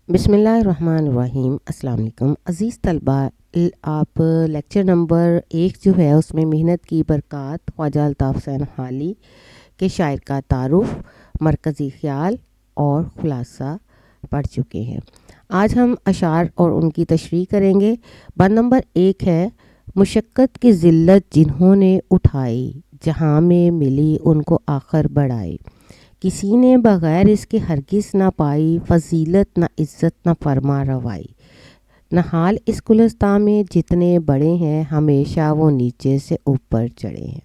بسم اللہ الرحمن الرحیم۔ السلام علیکم عزیز طلبہ، آپ لیکچر نمبر 1 جو ہے اس میں محنت کی برکات، خواجہ الطاف حسین حالی کے شاعر کا تعارف، مرکزی خیال اور خلاصہ پڑھ چکے ہیں۔ آج ہم اشعار اور ان کی تشریح کریں گے۔ بند نمبر 1 ہے: مشقت کی ذلت جنہوں نے اٹھائی، جہاں میں ملی ان کو آخر بڑھائی۔ کسی نے بغیر اس کے ہرگز نہ پائی، فضیلت نہ عزت نہ فرما روائی۔ نہال اس گلستان میں جتنے بڑے ہیں، ہمیشہ وہ نیچے سے اوپر چڑھے ہیں۔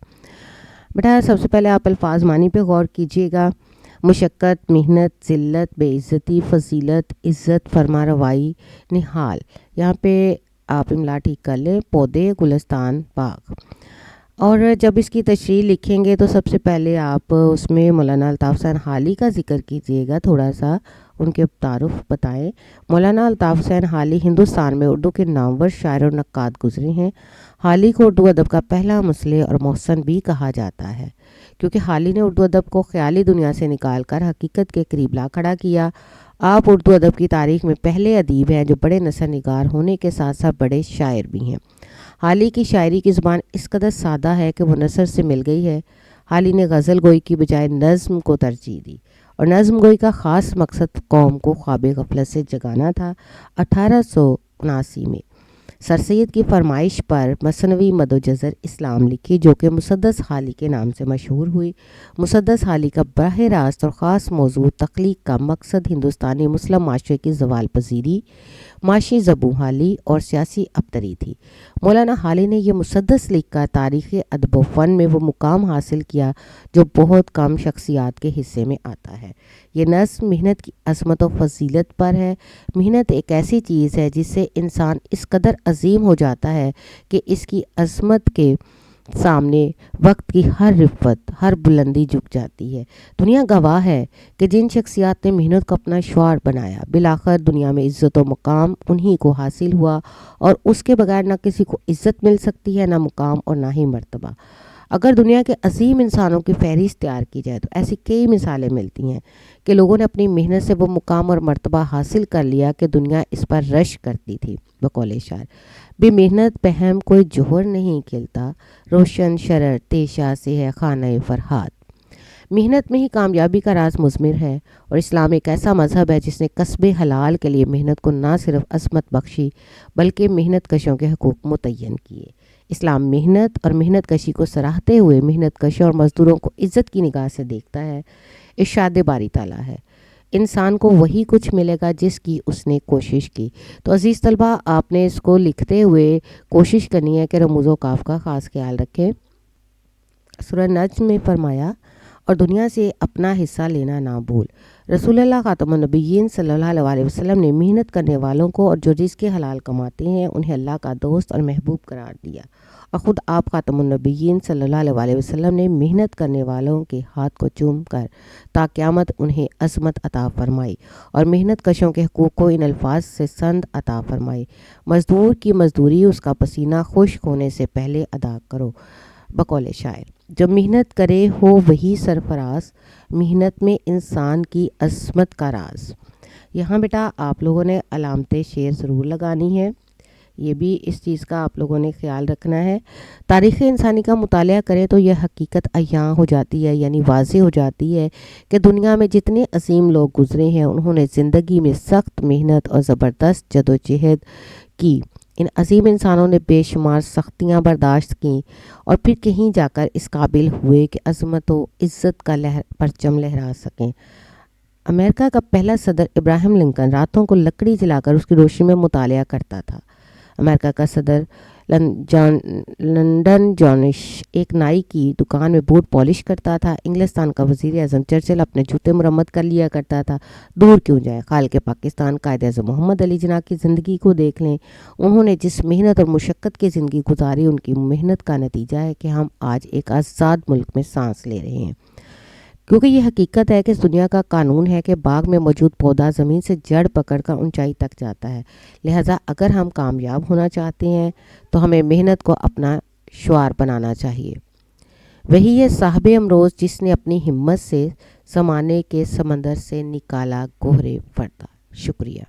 بیٹا سب سے پہلے آپ الفاظ معنی پہ غور کیجیے گا۔ مشقت، محنت، ذلت، بے عزتی، فضیلت، عزت، فرما روائی، نہال۔ یہاں پہ آپ املا ٹھیک کر لیں: پودے، گلستان، باغ۔ اور جب اس کی تشریح لکھیں گے تو سب سے پہلے آپ اس میں مولانا الطاف حسین حالی کا ذکر کیجیے گا، تھوڑا سا ان کے تعارف بتائیں۔ مولانا الطاف حسین حالی ہندوستان میں اردو کے نامور شاعر اور نقاد گزرے ہیں۔ حالی کو اردو ادب کا پہلا مصلح اور محسن بھی کہا جاتا ہے، کیونکہ حالی نے اردو ادب کو خیالی دنیا سے نکال کر حقیقت کے قریب لا کھڑا کیا۔ آپ اردو ادب کی تاریخ میں پہلے ادیب ہیں جو بڑے نثر نگار ہونے کے ساتھ ساتھ بڑے شاعر بھی ہیں۔ حالی کی شاعری کی زبان اس قدر سادہ ہے کہ وہ نثر سے مل گئی ہے۔ حالی نے غزل گوئی کی بجائے نظم کو ترجیح دی، اور نظم گوئی کا خاص مقصد قوم کو خواب غفلت سے جگانا تھا۔ 1879 میں سر سید کی فرمائش پر مثنوی مد و جزر اسلام لکھی، جو کہ مسدس حالی کے نام سے مشہور ہوئی۔ مسدس حالی کا براہ راست اور خاص موضوع تخلیق کا مقصد ہندوستانی مسلم معاشرے کی زوال پذیری، معاشی زبوں-حالی اور سیاسی ابتری تھی۔ مولانا حالی نے یہ مسدس لکھ کر تاریخ ادب و فن میں وہ مقام حاصل کیا جو بہت کم شخصیات کے حصے میں آتا ہے۔ یہ نظم محنت کی عظمت و فضیلت پر ہے۔ محنت ایک ایسی چیز ہے جس سے انسان اس قدر عظیم ہو جاتا ہے کہ اس کی عظمت کے سامنے وقت کی ہر رفت، ہر بلندی جھک جاتی ہے۔ دنیا گواہ ہے کہ جن شخصیات نے محنت کو اپنا شعار بنایا، بالآخر دنیا میں عزت و مقام انہی کو حاصل ہوا، اور اس کے بغیر نہ کسی کو عزت مل سکتی ہے، نہ مقام اور نہ ہی مرتبہ۔ اگر دنیا کے عظیم انسانوں کی فہرست تیار کی جائے تو ایسی کئی مثالیں ملتی ہیں کہ لوگوں نے اپنی محنت سے وہ مقام اور مرتبہ حاصل کر لیا کہ دنیا اس پر رشک کرتی تھی۔ بقول شاعر: بے محنت پہم کوئی جوہر نہیں کھلتا، روشن شرر تیشہ سے ہے خانہ فرہاد۔ محنت میں ہی کامیابی کا راز مضمر ہے، اور اسلام ایک ایسا مذہب ہے جس نے کسب حلال کے لیے محنت کو نہ صرف عظمت بخشی بلکہ محنت کشوں کے حقوق متعین کیے۔ اسلام محنت اور محنت کشی کو سراہتے ہوئے محنت کشوں اور مزدوروں کو عزت کی نگاہ سے دیکھتا ہے۔ ارشاد باری تعالیٰ ہے: انسان کو وہی کچھ ملے گا جس کی اس نے کوشش کی۔ تو عزیز طلبہ، آپ نے اس کو لکھتے ہوئے کوشش کرنی ہے کہ رموز و قاف کا خاص خیال رکھیں۔ سورہ نجم میں فرمایا: اور دنیا سے اپنا حصہ لینا نہ بھول۔ رسول اللہ خاتم النبیین صلی اللہ علیہ وسلم نے محنت کرنے والوں کو اور جو رزق حلال کماتے ہیں انہیں اللہ کا دوست اور محبوب قرار دیا، اور خود آپ خاتم النبیین صلی اللہ علیہ وسلم نے محنت کرنے والوں کے ہاتھ کو چوم کر تا قیامت انہیں عظمت عطا فرمائی، اور محنت کشوں کے حقوق کو ان الفاظ سے سند عطا فرمائی: مزدور کی مزدوری اس کا پسینہ خشک ہونے سے پہلے ادا کرو۔ بقول شاعر: جو محنت کرے ہو وہی سرفراز، محنت میں انسان کی عظمت کا راز۔ یہاں بیٹا آپ لوگوں نے علامت شعر ضرور لگانی ہے، یہ بھی اس چیز کا آپ لوگوں نے خیال رکھنا ہے۔ تاریخ انسانی کا مطالعہ کریں تو یہ حقیقت عیاں ہو جاتی ہے، یعنی واضح ہو جاتی ہے کہ دنیا میں جتنے عظیم لوگ گزرے ہیں انہوں نے زندگی میں سخت محنت اور زبردست جدوجہد کی۔ ان عظیم انسانوں نے بے شمار سختیاں برداشت کیں اور پھر کہیں جا کر اس قابل ہوئے کہ عظمت و عزت کا پرچم لہرا سکیں۔ امریکہ کا پہلا صدر ابراہیم لنکن راتوں کو لکڑی جلا کر اس کی روشنی میں مطالعہ کرتا تھا۔ امریکہ کا صدر لنڈن جانش ایک نائی کی دکان میں بوٹ پالش کرتا تھا۔ انگلستان کا وزیر اعظم چرچل اپنے جوتے مرمت کر لیا کرتا تھا۔ دور کیوں جائے، خالق پاکستان قائد اعظم محمد علی جناح کی زندگی کو دیکھ لیں۔ انہوں نے جس محنت اور مشقت کی زندگی گزاری، ان کی محنت کا نتیجہ ہے کہ ہم آج ایک آزاد ملک میں سانس لے رہے ہیں۔ کیونکہ یہ حقیقت ہے کہ اس دنیا کا قانون ہے کہ باغ میں موجود پودا زمین سے جڑ پکڑ کر اونچائی تک جاتا ہے۔ لہٰذا اگر ہم کامیاب ہونا چاہتے ہیں تو ہمیں محنت کو اپنا شعار بنانا چاہیے۔ وہی ہے صاحب امروز جس نے اپنی ہمت سے زمانے کے سمندر سے نکالا گوہر فردا۔ شکریہ۔